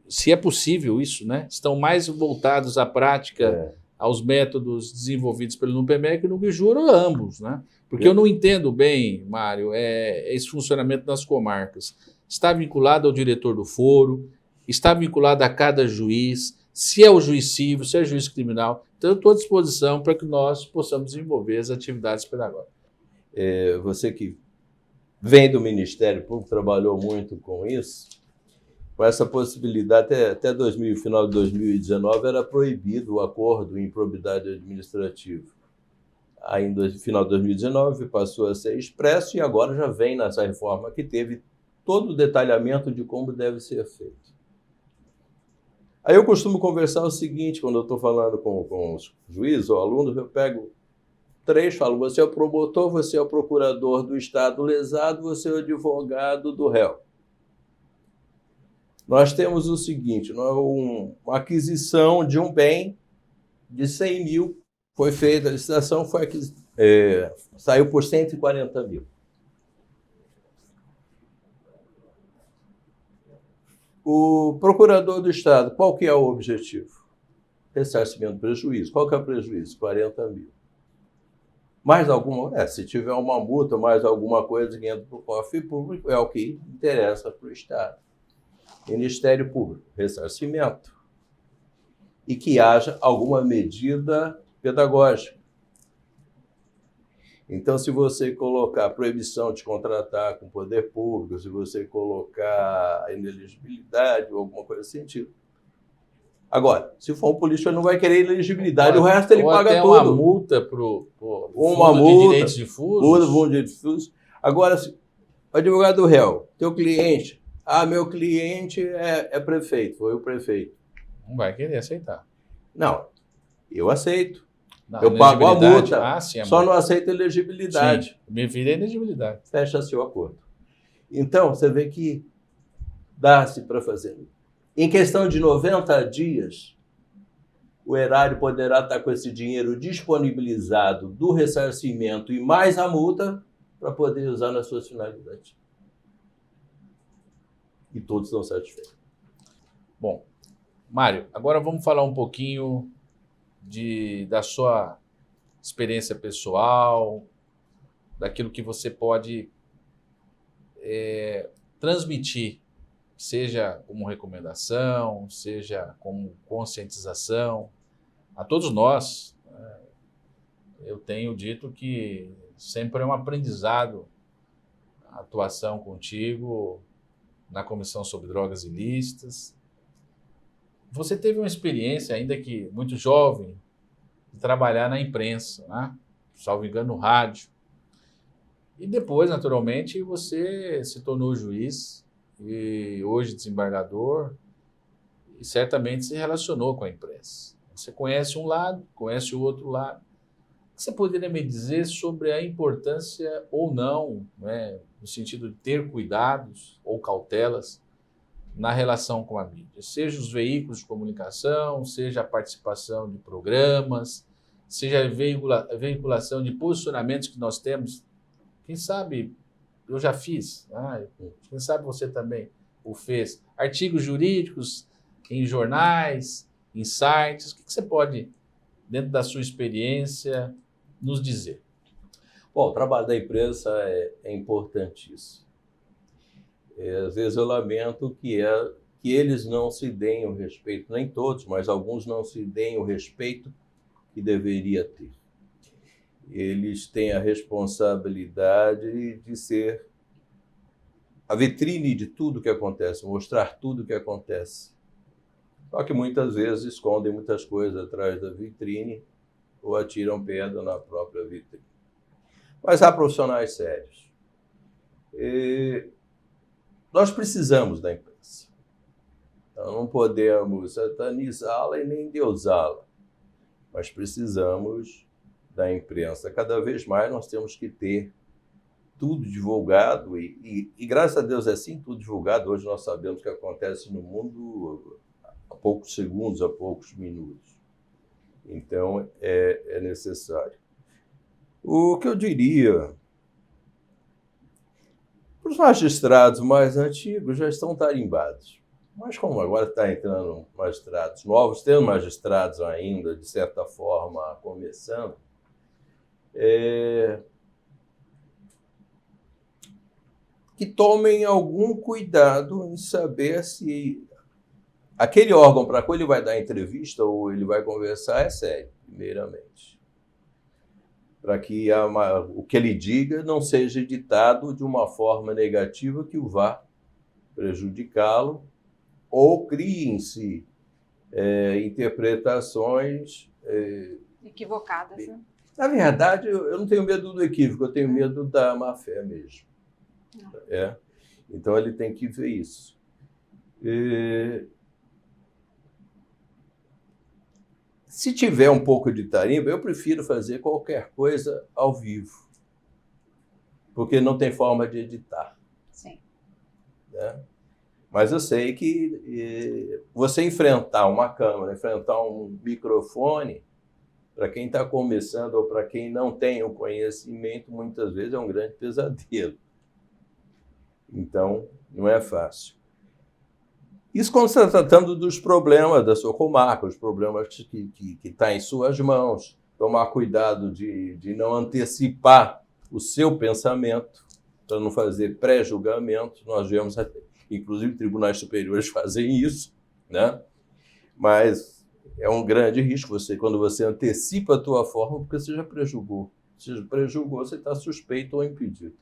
se é possível isso, né, estão mais voltados à prática, aos métodos desenvolvidos pelo NUPEMEC e no NUGJUR, ou ambos, né? Porque eu não entendo bem, Mário, esse funcionamento das comarcas. Está vinculado ao diretor do foro, está vinculado a cada juiz, se é o juiz civil, se é o juiz criminal. Então, eu estou à disposição para que nós possamos desenvolver as atividades pedagógicas. Você que vem do Ministério Público, trabalhou muito com isso, com essa possibilidade, até final de 2019, era proibido o acordo em improbidade administrativa. Aí, no final de 2019, passou a ser expresso e agora já vem nessa reforma que teve todo o detalhamento de como deve ser feito. Aí eu costumo conversar o seguinte, quando eu estou falando com os juízes ou alunos, eu pego 3, falo, você é o promotor, você é o procurador do Estado lesado, você é o advogado do réu. Nós temos o seguinte, uma aquisição de um bem de 100 mil, foi feita a licitação, saiu por 140 mil. O procurador do Estado, qual que é o objetivo? Ressarcimento do prejuízo. Qual que é o prejuízo? 40 mil. Mais alguma? Se tiver uma multa, mais alguma coisa que entra para o cofre público, é o que interessa para o Estado. Ministério Público, ressarcimento. E que haja alguma medida pedagógica. Então, se você colocar proibição de contratar com o poder público, se você colocar inelegibilidade ou alguma coisa assim, sentido. Agora, se for um político, ele não vai querer inelegibilidade, o resto ele paga tudo. Uma multa para o Fundo de Direitos Difusos. Fundo de Direitos Difusos. Agora, o advogado do réu, teu cliente, meu cliente é prefeito, foi o prefeito. Não vai querer aceitar. Não, eu aceito. Não, eu pago a multa, sim, só não aceito elegibilidade. Sim, me vira a elegibilidade. Fecha-se o acordo. Então, você vê que dá-se para fazer. Em questão de 90 dias, o erário poderá estar com esse dinheiro disponibilizado do ressarcimento e mais a multa para poder usar nas suas finalidades. E todos estão satisfeitos. Bom, Mário, agora vamos falar um pouquinho da sua experiência pessoal, daquilo que você pode transmitir, seja como recomendação, seja como conscientização. A todos nós, eu tenho dito que sempre é um aprendizado a atuação contigo na Comissão sobre Drogas Ilícitas. Você teve uma experiência, ainda que muito jovem, de trabalhar na imprensa, né? Salvo engano, no rádio. E depois, naturalmente, você se tornou juiz e hoje desembargador e certamente se relacionou com a imprensa. Você conhece um lado, conhece o outro lado. O que você poderia me dizer sobre a importância ou não, né, no sentido de ter cuidados ou cautelas na relação com a mídia, seja os veículos de comunicação, seja a participação de programas, seja a veiculação de posicionamentos que nós temos. Quem sabe eu já fiz, quem sabe você também o fez. Artigos jurídicos em jornais, em sites. O que você pode, dentro da sua experiência, nos dizer? Bom, o trabalho da imprensa é importantíssimo. Às vezes eu lamento que eles não se deem o respeito, nem todos, mas alguns não se deem o respeito que deveria ter. Eles têm a responsabilidade de ser a vitrine de tudo que acontece, mostrar tudo que acontece. Só que muitas vezes escondem muitas coisas atrás da vitrine ou atiram pedra na própria vitrine. Mas há profissionais sérios. Nós precisamos da imprensa. Então, não podemos satanizá-la e nem endeusá-la, mas precisamos da imprensa. Cada vez mais nós temos que ter tudo divulgado e graças a Deus é assim, tudo divulgado. Hoje nós sabemos o que acontece no mundo a poucos segundos, a poucos minutos. Então, é necessário. O que eu diria... Os magistrados mais antigos já estão tarimbados. Mas como agora está entrando magistrados novos, tendo magistrados ainda, de certa forma, começando, que tomem algum cuidado em saber se aquele órgão para qual ele vai dar entrevista ou ele vai conversar é sério, primeiramente. Para que o que ele diga não seja editado de uma forma negativa que o vá prejudicá-lo ou criem-se interpretações equivocadas. Né? Na verdade, eu não tenho medo do equívoco, eu tenho medo da má-fé mesmo. Então, ele tem que ver isso. Se tiver um pouco de tarimba, eu prefiro fazer qualquer coisa ao vivo, porque não tem forma de editar. Sim. Né? Mas eu sei que você enfrentar uma câmera, enfrentar um microfone, para quem está começando ou para quem não tem o conhecimento, muitas vezes é um grande pesadelo. Então, não é fácil. Isso quando você está tratando dos problemas da sua comarca, os problemas que estão em suas mãos. Tomar cuidado de não antecipar o seu pensamento, para não fazer pré-julgamento. Nós vemos, inclusive, tribunais superiores fazem isso, né? Mas é um grande risco quando você antecipa a tua forma, porque você já prejulgou. Se prejulgou, você está suspeito ou impedido.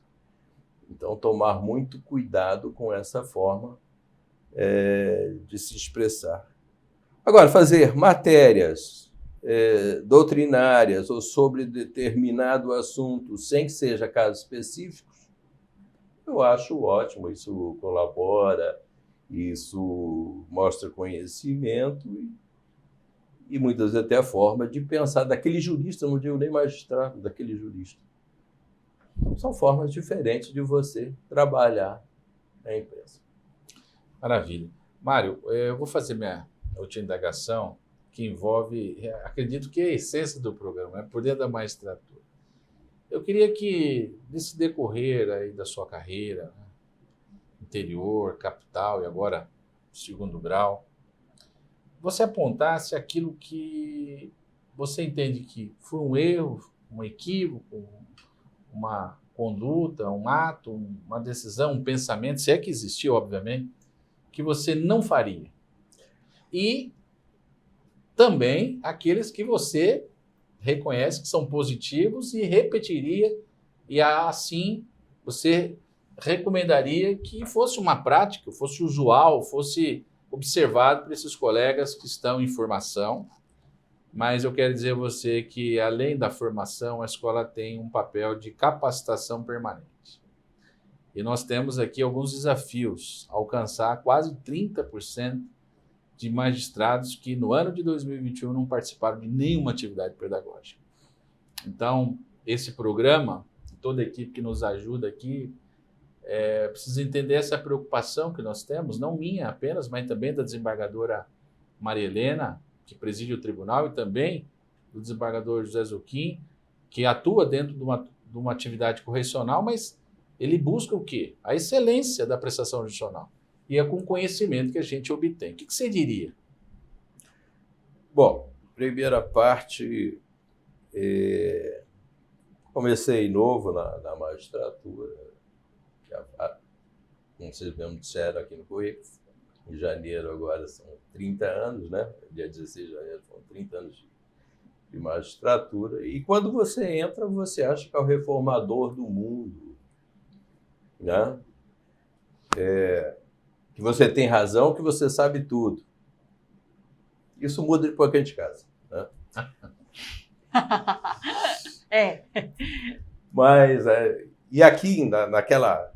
Então, tomar muito cuidado com essa forma de se expressar. Agora, fazer matérias doutrinárias ou sobre determinado assunto sem que seja casos específicos, eu acho ótimo. Isso colabora, isso mostra conhecimento e muitas vezes até a forma de pensar daquele jurista, não digo nem magistrado, daquele jurista. São formas diferentes de você trabalhar na imprensa. Maravilha. Mário, eu vou fazer minha última indagação, que envolve, acredito que é a essência do programa, é por dentro da magistratura. Eu queria que, nesse decorrer aí da sua carreira, né, interior, capital e agora segundo grau, você apontasse aquilo que você entende que foi um erro, um equívoco, uma conduta, um ato, uma decisão, um pensamento, se é que existiu, obviamente, que você não faria. E também aqueles que você reconhece que são positivos e repetiria, e assim você recomendaria que fosse uma prática, fosse usual, fosse observado por esses colegas que estão em formação. Mas eu quero dizer a você que, além da formação, a escola tem um papel de capacitação permanente. E nós temos aqui alguns desafios, alcançar quase 30% de magistrados que no ano de 2021 não participaram de nenhuma atividade pedagógica. Então, esse programa, toda a equipe que nos ajuda aqui, precisa entender essa preocupação que nós temos, não minha apenas, mas também da desembargadora Maria Helena, que preside o tribunal, e também do desembargador José Zucchim, que atua dentro de uma atividade correcional, mas ele busca o quê? A excelência da prestação judicional. E é com o conhecimento que a gente obtém. O que você diria? Bom, primeira parte, comecei novo na magistratura, como vocês mesmo disseram aqui no currículo, em janeiro agora são 30 anos, né? Dia 16 de janeiro são 30 anos de magistratura. E quando você entra, você acha que é o reformador do mundo, né? Que você tem razão, que você sabe tudo. Isso muda depois que a gente casa, né? Mas, e aqui, naquela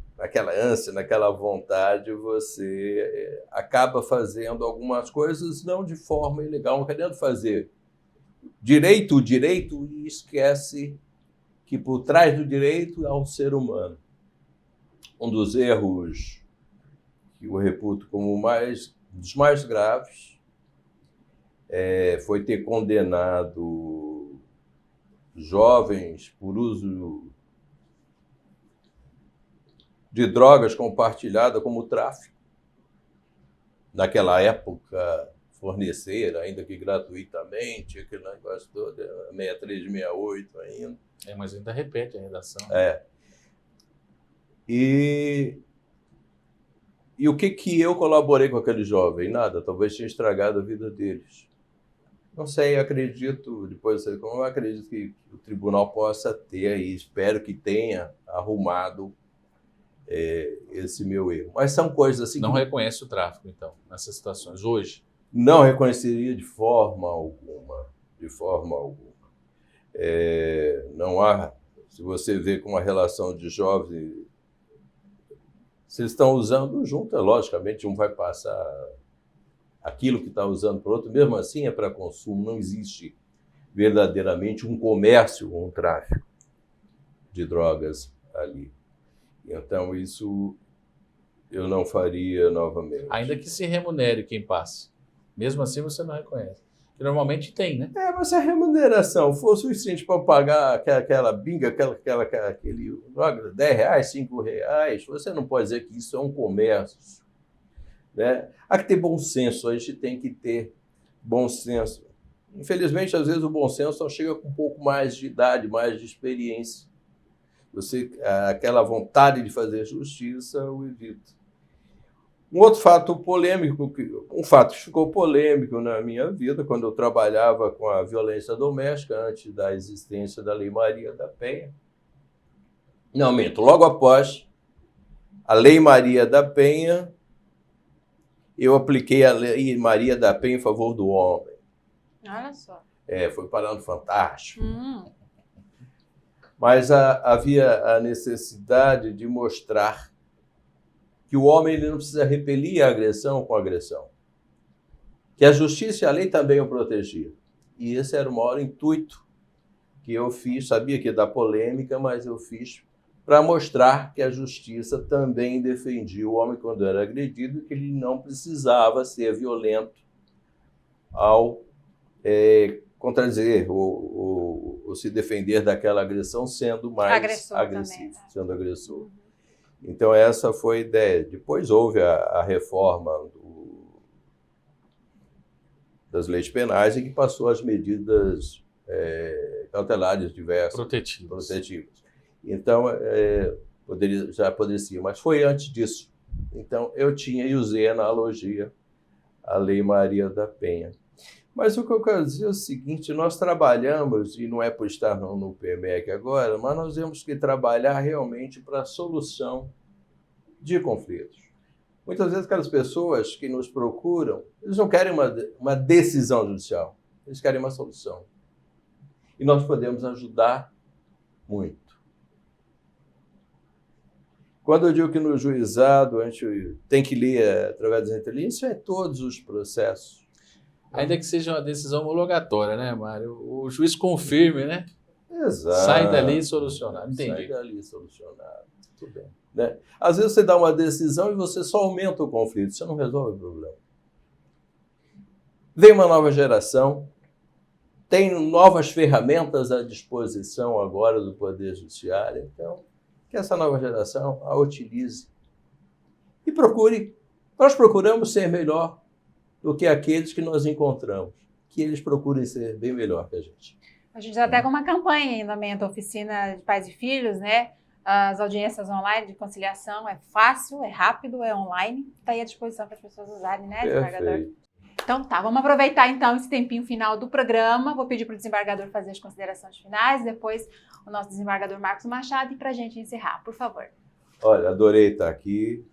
ânsia, naquela vontade, você acaba fazendo algumas coisas não de forma ilegal, não querendo fazer direito e esquece que por trás do direito há um ser humano. Um dos erros que eu reputo como dos mais graves foi ter condenado jovens por uso de drogas compartilhada como tráfico. Naquela época, fornecer, ainda que gratuitamente, aquele negócio todo, 63, 68 ainda. Mas ainda repete a redação. E o que eu colaborei com aquele jovem? Nada, talvez tenha estragado a vida deles. Não sei, acredito, eu acredito que o tribunal possa ter aí, espero que tenha arrumado esse meu erro. Mas são coisas assim. Não reconhece o tráfico, então, nessas situações, hoje? Não reconheceria de forma alguma. Não há, se você vê com uma relação de jovens, se eles estão usando junto, logicamente um vai passar aquilo que está usando para o outro, mesmo assim é para consumo, não existe verdadeiramente um comércio ou um tráfico de drogas ali. Então, isso eu não faria novamente. Ainda que se remunere quem passe. Mesmo assim, você não reconhece. Que normalmente tem, né? Mas se a remuneração for suficiente para pagar aquela binga, aquele droga, R$10, R$5, você não pode dizer que isso é um comércio. né? Há que ter bom senso, a gente tem que ter bom senso. Infelizmente, às vezes, o bom senso só chega com um pouco mais de idade, mais de experiência. Aquela vontade de fazer justiça, o evita. Um outro fato polêmico, um fato que ficou polêmico na minha vida, quando eu trabalhava com a violência doméstica, antes da existência da Lei Maria da Penha. Não, minto, logo após a Lei Maria da Penha, eu apliquei a Lei Maria da Penha em favor do homem. Olha só. Foi parar no Fantástico. Mas havia a necessidade de mostrar que o homem ele não precisa repelir a agressão com agressão. Que a justiça e a lei também o protegiam. E esse era o maior intuito que eu fiz. Sabia que ia dar polêmica, mas eu fiz para mostrar que a justiça também defendia o homem quando era agredido e que ele não precisava ser violento ao contradizer ou se defender daquela agressão sendo mais agressivo, sendo agressor. Então, essa foi a ideia. Depois houve a reforma das leis penais, em que passou as medidas cautelares diversas. Protetivas. Então, já poderia ser, mas foi antes disso. Então, eu tinha e usei a analogia à Lei Maria da Penha. Mas o que eu quero dizer é o seguinte, nós trabalhamos, e não é por estar no PMEC agora, mas nós temos que trabalhar realmente para a solução de conflitos. Muitas vezes aquelas pessoas que nos procuram, eles não querem uma decisão judicial, eles querem uma solução. E nós podemos ajudar muito. Quando eu digo que no juizado a gente tem que ler através das entrelinhas, isso é todos os processos. Ainda que seja uma decisão homologatória, né, Mário? O juiz confirme, né? Exato. Sai dali solucionado. Entendi. Sai dali solucionado. Tudo bem. Né? Às vezes você dá uma decisão e você só aumenta o conflito, você não resolve o problema. Vem uma nova geração, tem novas ferramentas à disposição agora do Poder Judiciário, então que essa nova geração a utilize. E procure. Nós procuramos ser melhor do que aqueles que nós encontramos. Que eles procurem ser bem melhor que a gente. A gente está até com uma campanha ainda, a oficina de pais e filhos, né? As audiências online de conciliação é fácil, é rápido, é online. Está aí à disposição para as pessoas usarem, né, desembargador? Perfeito. Então tá, vamos aproveitar então esse tempinho final do programa. Vou pedir para o desembargador fazer as considerações finais, depois o nosso desembargador Marcos Machado e para a gente encerrar, por favor. Olha, adorei estar aqui,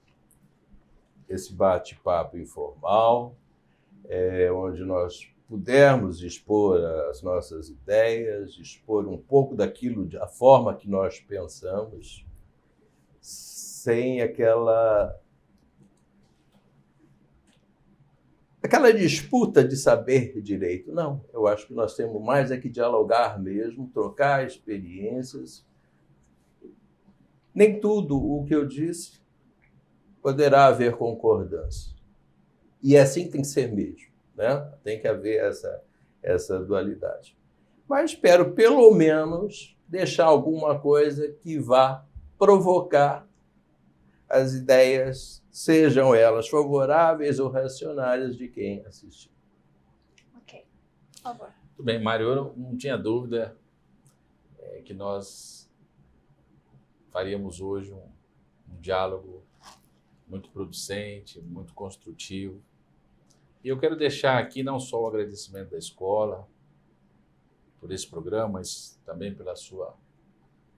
esse bate-papo informal, onde nós pudermos expor as nossas ideias, expor um pouco daquilo, da forma que nós pensamos, sem aquela disputa de saber direito. Não, eu acho que nós temos mais que dialogar mesmo, trocar experiências. Nem tudo o que eu disse poderá haver concordância. E assim tem que ser mesmo, né? Tem que haver essa dualidade. Mas espero, pelo menos, deixar alguma coisa que vá provocar as ideias, sejam elas favoráveis ou racionais de quem assistir. Ok, por favor. Tudo bem, Mário, eu não tinha dúvida que nós faríamos hoje um diálogo muito producente, muito construtivo. E eu quero deixar aqui não só o agradecimento da escola por esse programa, mas também pela sua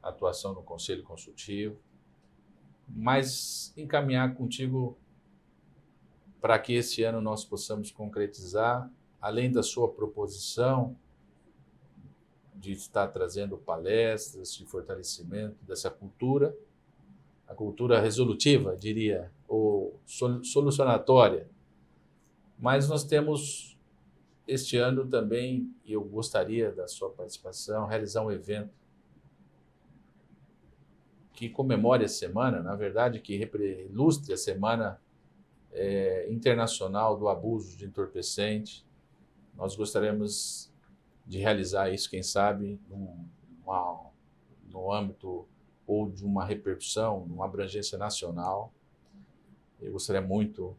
atuação no Conselho Consultivo, mas encaminhar contigo para que esse ano nós possamos concretizar, além da sua proposição de estar trazendo palestras de fortalecimento dessa cultura, a cultura resolutiva, diria, ou solucionatória. Mas nós temos este ano também, e eu gostaria da sua participação, realizar um evento que comemore a semana, na verdade, que ilustre a Semana Internacional do Abuso de Entorpecente. Nós gostaríamos de realizar isso, quem sabe, no âmbito ou de uma repercussão, uma abrangência nacional. Eu gostaria muito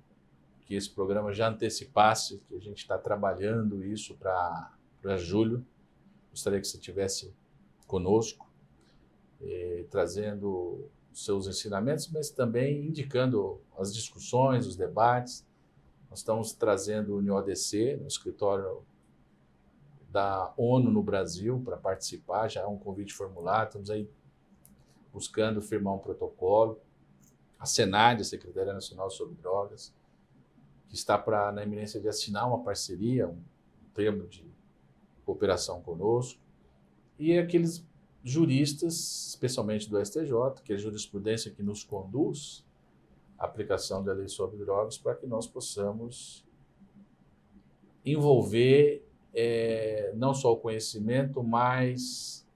que esse programa já antecipasse, que a gente está trabalhando isso para julho. Gostaria que você estivesse conosco, trazendo os seus ensinamentos, mas também indicando as discussões, os debates. Nós estamos trazendo o NIODC, no escritório da ONU no Brasil, para participar, já é um convite formulado, estamos aí buscando firmar um protocolo. A SENAD, a Secretaria Nacional sobre Drogas, que está na iminência de assinar uma parceria, um termo de cooperação conosco, e aqueles juristas, especialmente do STJ, que é a jurisprudência que nos conduz à aplicação da lei sobre drogas, para que nós possamos envolver não só o conhecimento, mas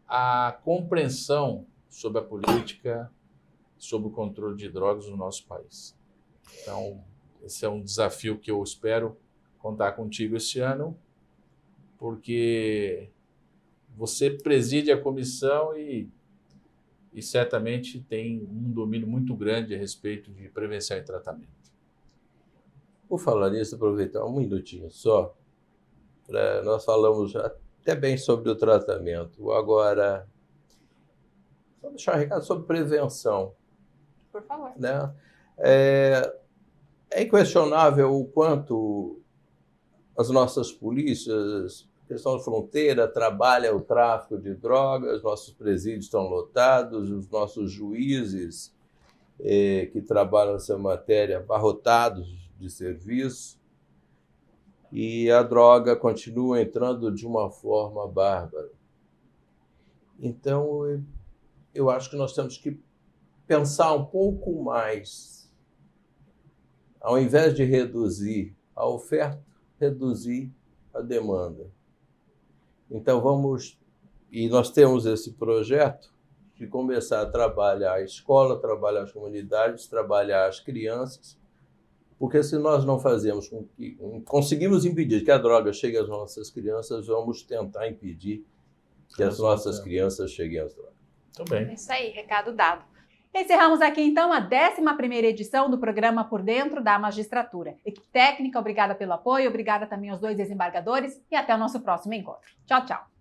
a compreensão sobre a política, sobre o controle de drogas no nosso país. Então, esse é um desafio que eu espero contar contigo esse ano, porque você preside a comissão e certamente tem um domínio muito grande a respeito de prevenção e tratamento. Por falar nisso, aproveitar um minutinho só. Nós falamos até bem sobre o tratamento. Agora, só deixar um recado sobre prevenção. Por favor. Né? É inquestionável o quanto as nossas polícias, questão de fronteira, trabalham o tráfico de drogas, nossos presídios estão lotados, os nossos juízes que trabalham nessa matéria abarrotados de serviço, e a droga continua entrando de uma forma bárbara. Então, eu acho que nós temos que pensar um pouco mais, ao invés de reduzir a oferta, reduzir a demanda. Então e nós temos esse projeto de começar a trabalhar a escola, trabalhar as comunidades, trabalhar as crianças, porque se nós não fazemos conseguimos impedir que a droga chegue às nossas crianças, vamos tentar impedir que as nossas crianças cheguem às drogas. Muito bem. É isso aí, recado dado. Encerramos aqui, então, a 11ª edição do programa Por Dentro da Magistratura. Equipe técnica, obrigada pelo apoio, obrigada também aos 2 desembargadores e até o nosso próximo encontro. Tchau, tchau.